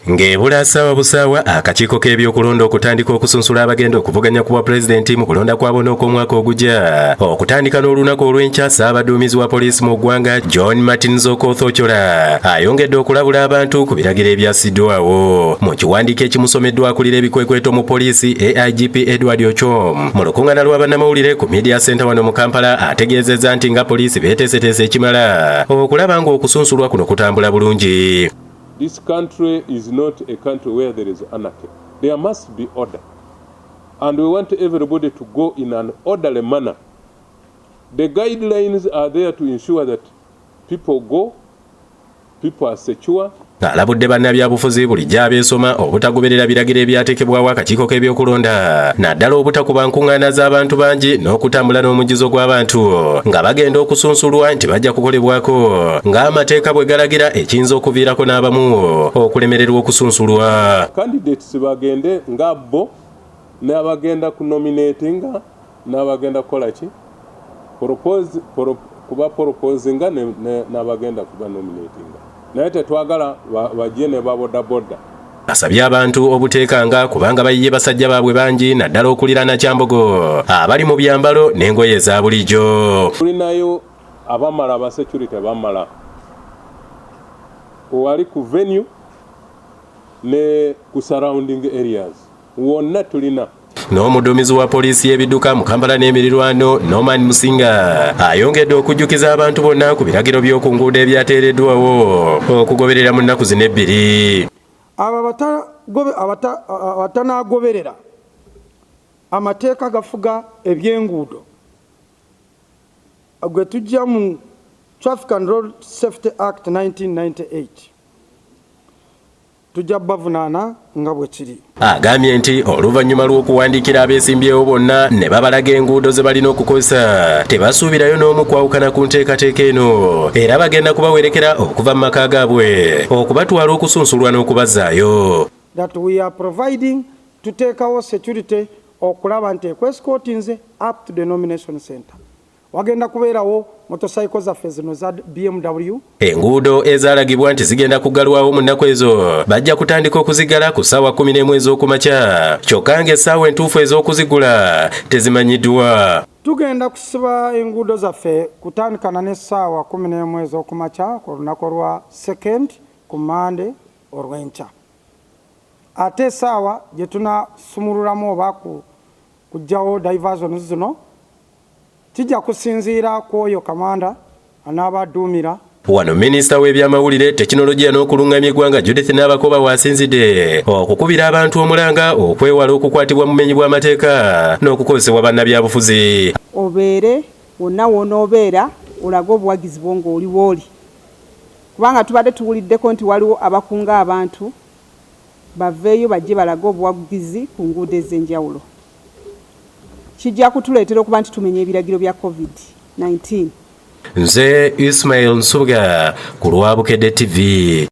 Ng'ebula ssaawa busaawa akakiiko k'ebyokulonda okutandika okusunsula abagenda okuvuganya ku bwa pulezidenti mu kulonda kwa bonna okw'omwaka ogujja. Okutandika n'olunaku olw'enkya, Ssaabaduumizi wa poliisi mu ggwanga John Martins Okoth Ochola ayongedde okulabula abantu ku biragiro ebyassiddwawo. Mu kiwandiiko ekimusomeddwa akulira ebikwekweto mu poliisi AIGP Edward Ochom mu lukuŋŋaana lwa bannamawulire ku Media Center wano mu Kampala ategeezezza nti nga poliisi beeteeseteese ekimala okulaba ng'okusunsulwa kuno kutambula bulungi. This country is not a country where there is anarchy. There must be order. And we want everybody to go in an orderly manner. The guidelines are there to ensure that people go, people are secure. Alabudde bannabyabufuzi bulijjo abeesoma obutagoberera biragiro ebyateekebwawo akakiiko k'ebyokulonda naddala obutakuba nkuŋŋaana z'abantu bangi n'okutambula n'omujjuzo gw'abantu nga bagenda okusunsulwa nti bajja kukolebwako ng'amateeka bwe galagira ekiyinza okuviirako n'abamu okulemererwa okusunsulwa. Candidates bagende nga bo n'abagenda kunominatinga n'abagenda kukola ki kuba proposinga n'abagenda kuba nominatinga. Naye tetwagala bajje ne babodaboda. Asabye abantu obuteekanga kubanga bayiye basajja baabwe bangi naddala okuliraana Kyambogo abali mu byambalo n'engoye eza bulijjo. Tulinayo abamala aba security bamala wali ku venue ne ku surrounding areas wonna tulina. N'omuduumizi wa poliisi y'ebidduka mu Kampala n'emirirwano Norman Musinga ayongedde okujjukiza abantu bonna ku biragiro by'oku nguudo ebyateereddwawo okugoberera mu nnaku zino ebbiri. Abo abatanaagoberera amateeka gafuga eby'enguudo gwe tujja mu Traffic and Road Safety Act 1998 tujja bavunaana nga bwe kiri. Agambye nti oluvannyuma lw'okuwandiikira abeesimbyewo bonna ne babalaga enguudo ze balina okukozesa tebasuubirayo n'omu kwawukana ku nteekateeka eno era bagenda kubawerekera okuva mu maka gaabwe okubatwala okusunsulwa n'okubazaayo. That we are providing tuteekawo security okulaba nti ekwescootinze up to the nomination center. Wagenda kubeerawo motocycle zaffe zino za BMW. Enguudo ezaalagibwa nti zigenda kuggalwawo mu nnaku ezo bajja kutandika okuziggala ku ssaawa 11 ez'okumakya kyokka ng'essaawa entuufu ez'okuzigula tezimanyiddwa. Tugenda kusiba enguudo zaffe kutandikana n'essaawa 11 ez'okumakya ku lunaku lwa 2nd ku Mande olw'enkya. Ate essaawa gye tunasumululamu oba kuggyawo diversions zino kijja kusinziira ku oyo kamanda anaabaduumira. Wano minisita w'ebyamawulire tekinologiya n'okulungamya eggwanga Judith Nabakoba waasinzidde okukubira abantu omulanga okwewala okukwatibwa mu bumenyi bw'amateeka n'okukozesebwa bannabyabufuzi. Obeere wonna w'onoobeera olaga obuwagizi bwo ng'oli w'oli. Kubanga tubadde tuwuliddeko nti waliwo abakunga abantu baveeyo bajje balaga obuwagizi ku nguudo ez'enjawulo. Kijja kutuleetera okuba nti tumenya ebiragiro bya COVID-19. Nze Ismail Nsubuga ku lwa Bukedde TV.